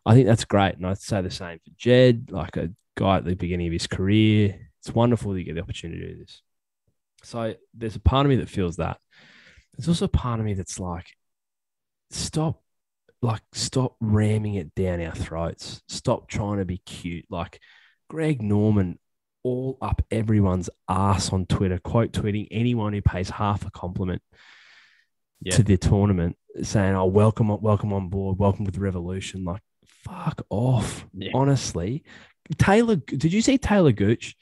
Speaker 7: I think that's great. And I'd say the same for Jed, like a guy at the beginning of his career. It's wonderful that you get the opportunity to do this. So there's a part of me that feels that. There's also a part of me that's like, stop ramming it down our throats. Stop trying to be cute. Like Greg Norman all up everyone's ass on Twitter, quote tweeting anyone who pays half a compliment to the tournament, saying, "Oh, welcome on board, welcome to the revolution." Like, fuck off. Yeah. Honestly, did you see Taylor Gooch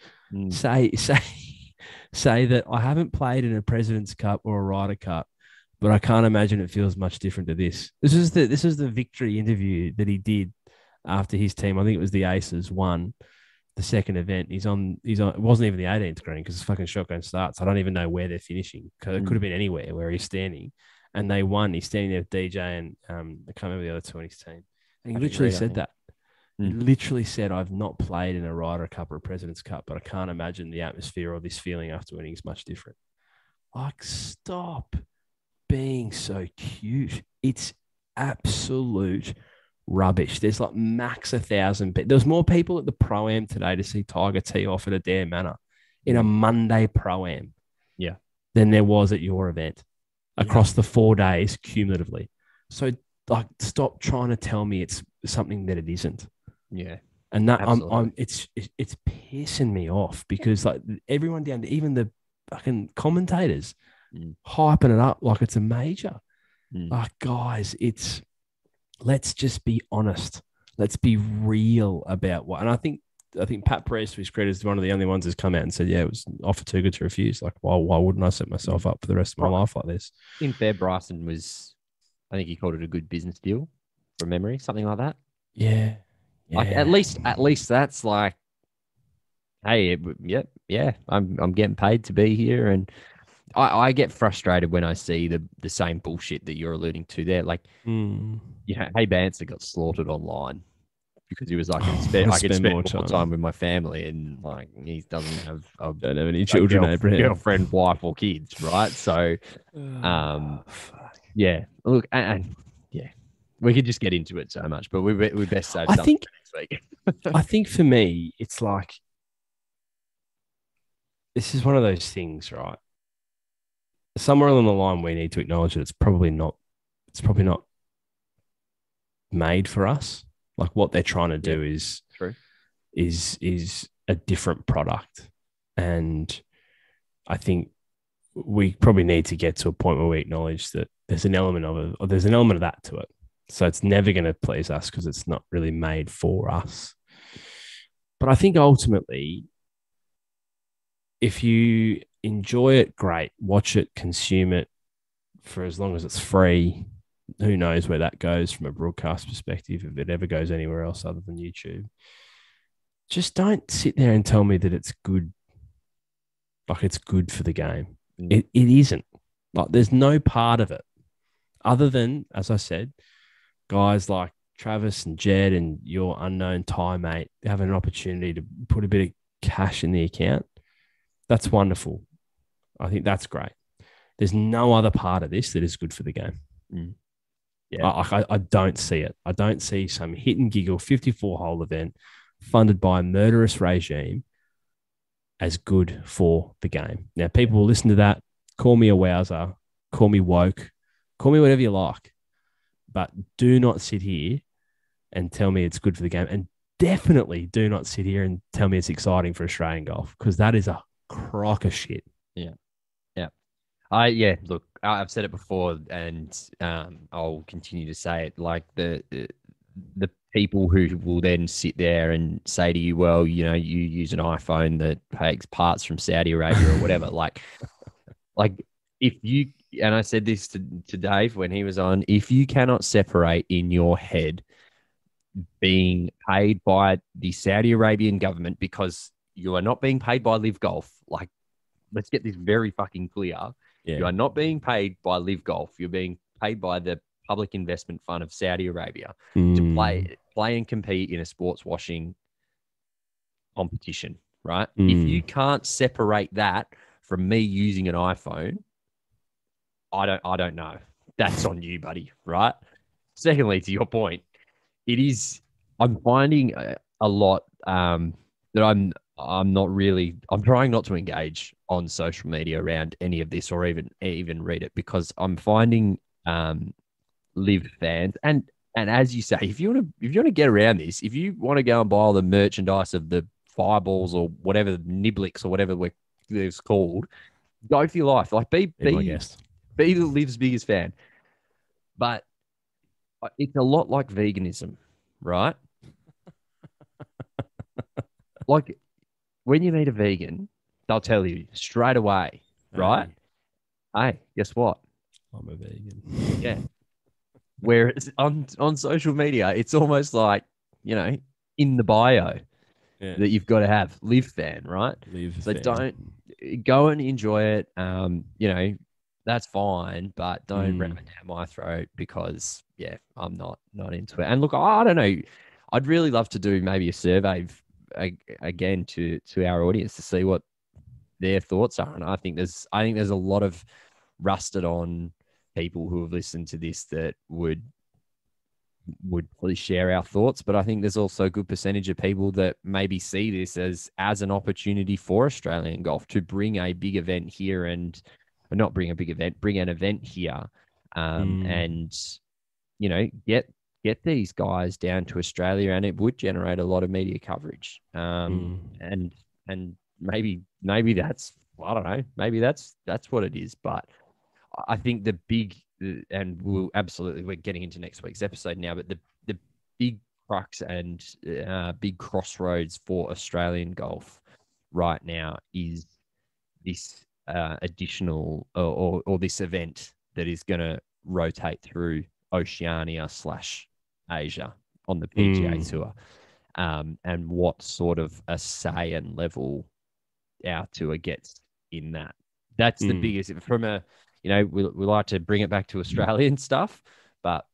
Speaker 7: say that I haven't played in a President's Cup or a Ryder Cup, but I can't imagine it feels much different to this. This is the victory interview that he did after his team. I think it was the Aces won the second event. He's on. It wasn't even the 18th green because it's fucking shotgun starts. I don't even know where they're finishing because it could have been anywhere where he's standing, and they won. He's standing there with DJ and I can't remember the other 2 on his team. And he literally said that. He literally said, "I've not played in a Ryder Cup or a President's Cup, but I can't imagine the atmosphere or this feeling after winning is much different." Like, stop being so cute. It's absolute rubbish. There's like max 1,000. There was more people at the Pro-Am today to see Tiger tee off at Adair Manor in a Monday Pro-Am than there was at your event across the 4 days cumulatively. So, like, stop trying to tell me it's something that it isn't.
Speaker 6: Yeah.
Speaker 7: And that it's pissing me off because like everyone down to even the fucking commentators hyping it up like it's a major. Like, guys, let's just be honest. Let's be real about what. And I think Pat Perez, to his credit, is one of the only ones who's come out and said, yeah, it was offer too good to refuse. Like, why wouldn't I set myself up for the rest of my life like this?
Speaker 6: In fair, Bryson I think he called it a good business deal from memory, something like that.
Speaker 7: Yeah.
Speaker 6: Like at least that's like, hey, I'm getting paid to be here. And I get frustrated when I see the same bullshit that you're alluding to there. Like, Hey Bancer got slaughtered online because he was like, I could spend more time with my family, and like he don't have any children, girlfriend, wife, or kids, right? So, yeah. Look, and yeah, we could just get into it so much, but we best save something for next week.
Speaker 7: I think for me, it's like this is one of those things, right? Somewhere along the line, we need to acknowledge that it's probably not made for us. Like what they're trying to do is a different product, and I think we probably need to get to a point where we acknowledge that there's an element of that to it. So it's never going to please us because it's not really made for us. But I think ultimately, if you enjoy it, great. Watch it, consume it for as long as it's free. Who knows where that goes from a broadcast perspective, if it ever goes anywhere else other than YouTube. Just don't sit there and tell me that it's good, like it's good for the game. It isn't. Like there's no part of it other than, as I said, guys like Travis and Jed and your unknown Thai mate having an opportunity to put a bit of cash in the account. That's wonderful. I think that's great. There's no other part of this that is good for the game.
Speaker 6: Yeah.
Speaker 7: I don't see it. I don't see some hit and giggle 54-hole event funded by a murderous regime as good for the game. Now, people will listen to that, call me a wowser, call me woke, call me whatever you like, but do not sit here and tell me it's good for the game. And definitely do not sit here and tell me it's exciting for Australian golf, because that is a crock of shit.
Speaker 6: Look, I've said it before, and I'll continue to say it. Like the people who will then sit there and say to you, well, you use an iPhone that takes parts from Saudi Arabia or whatever. like if you, and I said this to Dave when he was on, if you cannot separate in your head being paid by the Saudi Arabian government, because you are not being paid by Live Golf, like, let's get this very fucking clear. Yeah. You are not being paid by Live Golf. You're being paid by the Public Investment Fund of Saudi Arabia to play and compete in a sports washing competition, right? If you can't separate that from me using an iPhone, I don't know. That's on you, buddy, right? Secondly, to your point, I'm finding a lot that I'm trying not to engage on social media around any of this, or even read it, because I'm finding Live fans, and as you say, if you want to get around this, if you want to go and buy all the merchandise of the Fireballs or whatever, Niblix or whatever it's called, go for your life. Like be the Live's biggest fan. But it's a lot like veganism, right? Like when you meet a vegan, they'll tell you straight away, right? Hey, guess what?
Speaker 7: I'm a vegan.
Speaker 6: Yeah. Whereas on social media, it's almost like, in the bio that you've got to have Live fan, right? Don't go and enjoy it. That's fine, but don't ram it down my throat, because I'm not into it. And look, I don't know. I'd really love to do maybe a survey again to our audience to see what their thoughts are. And I think there's a lot of rusted on people who have listened to this that would probably share our thoughts. But I think there's also a good percentage of people that maybe see this as an opportunity for Australian golf to bring a big event here, and not bring a big event, bring an event here, and get these guys down to Australia, and it would generate a lot of media coverage. And maybe that's, I don't know, maybe that's what it is. But I think the big, and we're getting into next week's episode now, but the big crux and big crossroads for Australian golf right now is this additional or this event that is going to rotate through Oceania/Asia on the PGA Tour, and what sort of a say and level our tour gets in that. That's the biggest, from a, we like to bring it back to Australian stuff, but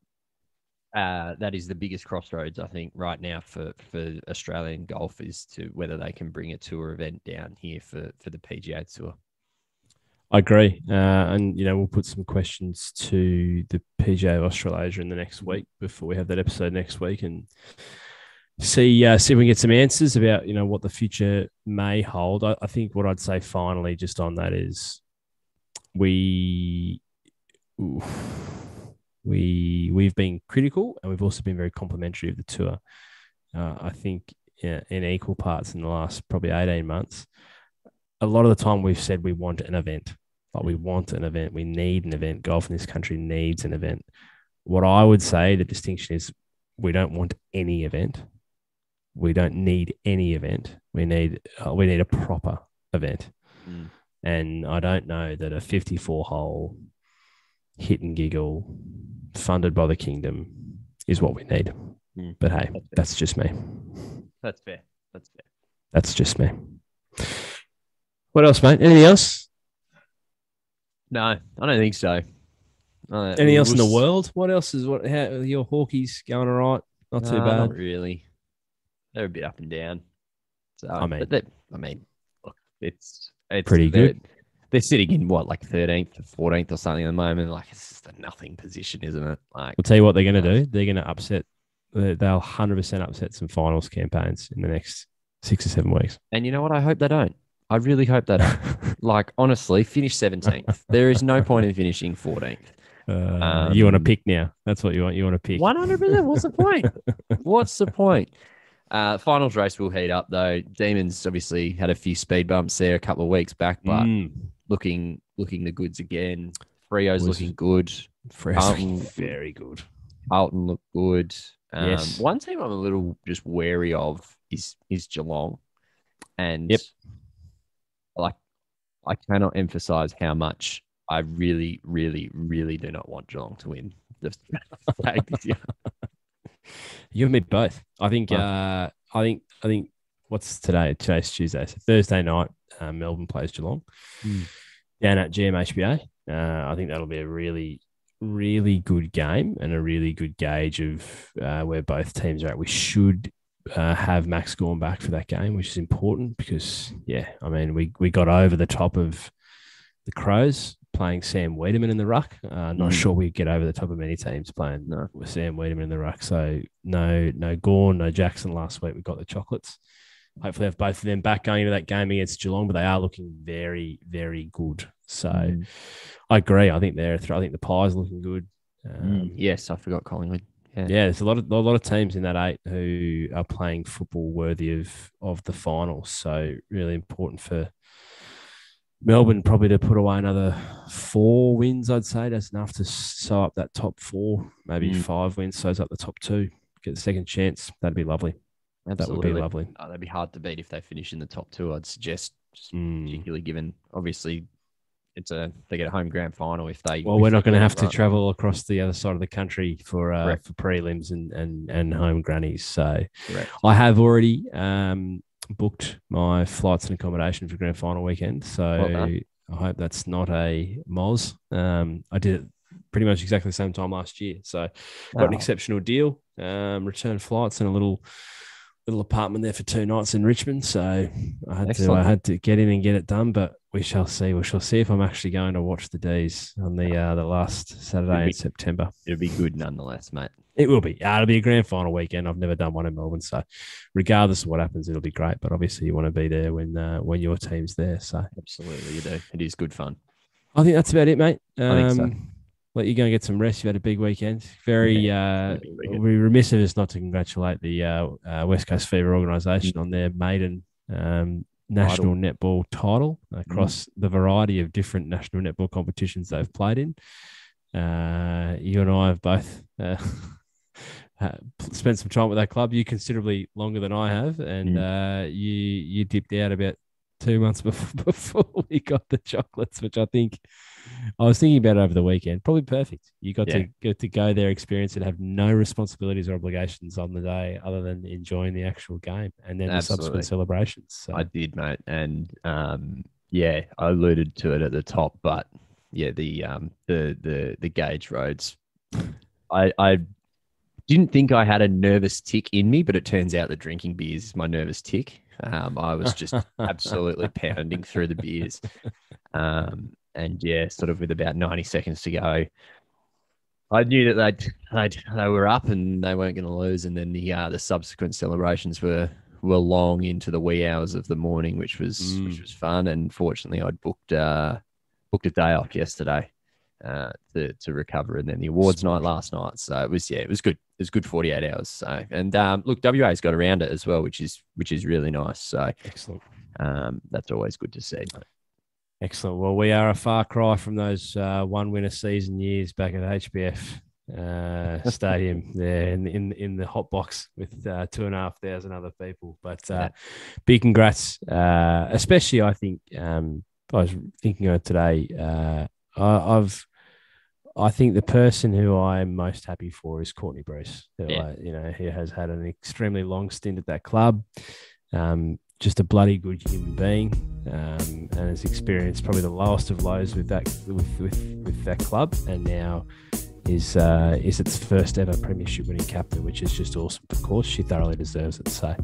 Speaker 6: that is the biggest crossroads, I think, right now for Australian golf, is to whether they can bring a tour event down here for the PGA Tour.
Speaker 7: I agree. And, we'll put some questions to the PGA of Australasia in the next week before we have that episode next week, and see if we can get some answers about, what the future may hold. I think what I'd say finally just on that is we've been critical, and we've also been very complimentary of the tour. I think in equal parts in the last probably 18 months. A lot of the time we've said we want an event. Like, we want an event. We need an event. Golf in this country needs an event. what I would say the distinction is we don't want any event. We don't need any event. We need a proper event. And I don't know that a 54-hole hit and giggle funded by the kingdom is what we need. But hey, that's just me.
Speaker 6: That's fair.
Speaker 7: That's just me. What else, mate? Anything else?
Speaker 6: No, I don't think so.
Speaker 7: Anything else in the world? What else is how are your Hawkeys going all right? Not too bad.
Speaker 6: Not really. They're a bit up and down. So look, it's
Speaker 7: pretty good.
Speaker 6: They're sitting in what, like 13th or 14th or something at the moment. Like, it's just a nothing position, isn't it? Like,
Speaker 7: I'll tell you what they're going to do. They're going to upset. They'll 100% upset some finals campaigns in the next 6 or 7 weeks.
Speaker 6: And you know what? I hope they don't. I really hope they don't. Like, honestly, finish 17th. There is no point in finishing 14th.
Speaker 7: You want to pick now? That's what you want. You want to pick
Speaker 6: 100%. What's the point? What's the point? Finals race will heat up though. Demons obviously had a few speed bumps there a couple of weeks back, but looking the goods again. Frio's looking good.
Speaker 7: Frio's very good.
Speaker 6: Carlton looked good.
Speaker 7: Yes.
Speaker 6: One team I'm a little just wary of is Geelong, and I cannot emphasize how much I really, really, really do not want Geelong to win.
Speaker 7: You and me both. I think. I think. What's today? Today's Tuesday. So Thursday night, Melbourne plays Geelong down at GMHBA. I think that'll be a really, really good game and a really good gauge of where both teams are at. We should have Max Gawn back for that game, which is important because, we got over the top of the Crows playing Sam Wiedemann in the ruck. Not sure we get over the top of many teams playing with Sam Wiedemann in the ruck. So no Gawn, no Jackson last week. We got the chocolates. Hopefully have both of them back going into that game against Geelong, but they are looking very, very good. So I agree. I think the Pies looking good.
Speaker 6: Yes, I forgot Collingwood.
Speaker 7: Yeah, there's a lot of teams in that 8 who are playing football worthy of the finals. So really important for Melbourne probably to put away another 4 wins, I'd say. That's enough to sew up that top 4, maybe 5 wins, sews up the top 2, get the second chance. That'd be lovely.
Speaker 6: Absolutely.
Speaker 7: That would be lovely.
Speaker 6: That'd be hard to beat if they finish in the top 2, I'd suggest, particularly given, obviously, they get a home grand final if they...
Speaker 7: Well, we're not going to have to travel across the other side of the country for prelims and home grannies. So
Speaker 6: correct.
Speaker 7: I have already booked my flights and accommodation for grand final weekend. So I hope that's not a moz. I did it pretty much exactly the same time last year. So got an exceptional deal, return flights and a little apartment there for 2 nights in Richmond. So I had to get in and get it done, but we shall see. We shall see if I'm actually going to watch the D's on the last Saturday in September.
Speaker 6: It'll be good nonetheless, mate.
Speaker 7: It will be. It'll be a grand final weekend. I've never done one in Melbourne, so regardless of what happens, it'll be great. But obviously, you want to be there when your team's there. So
Speaker 6: absolutely, you do. It is good fun.
Speaker 7: I think that's about it, mate.
Speaker 6: I think so.
Speaker 7: Let you go and get some rest. You've had a big weekend. We're remiss of us not to congratulate the West Coast Fever organisation on their maiden national netball title across the variety of different national netball competitions they've played in. You and I have both spent some time with that club. You considerably longer than I have, and you dipped out about 2 months before we got the chocolates, which I think I was thinking about it over the weekend. Probably perfect. You got to get to go there, experience it, have no responsibilities or obligations on the day other than enjoying the actual game and then the subsequent celebrations. So.
Speaker 6: I did, mate, and I alluded to it at the top, but the gauge roads. I didn't think I had a nervous tick in me, but it turns out that drinking beers is my nervous tick. I was just absolutely pounding through the beers. And sort of with about 90 seconds to go, I knew that they were up and they weren't going to lose. And then the subsequent celebrations were long into the wee hours of the morning, which was fun. And fortunately, I'd booked a day off yesterday to recover, and then the awards night last night. So it was good. It was good 48 hours. So look, WA's got around it as well, which is really nice. So
Speaker 7: excellent.
Speaker 6: That's always good to see.
Speaker 7: Excellent. Well, we are a far cry from those one winner season years back at HBF. Stadium there in the hot box with 2,500 other people. But big congrats, especially I think I was thinking of today. I think the person who I'm most happy for is Courtney Bruce, who he has had an extremely long stint at that club. Just a bloody good human being, and has experienced probably the lowest of lows with that club, and now is its first ever premiership winning captain, which is just awesome. Of course, she thoroughly deserves it. So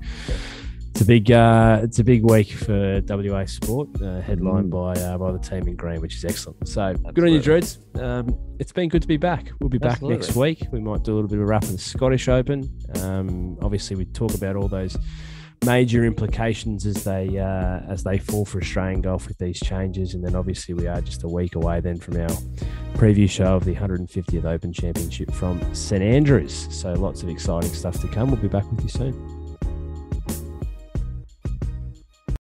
Speaker 7: it's a big week for WA sport, headlined by the team in green, which is excellent. So good on you, Dreads. It's been good to be back. We'll be back next week. We might do a little bit of a wrap of the Scottish Open. Obviously, we talk about all those major implications as they fall for Australian golf with these changes, and then obviously we are just a week away then from our preview show of the 150th Open Championship from St Andrews. So lots of exciting stuff to come. We'll be back with you soon.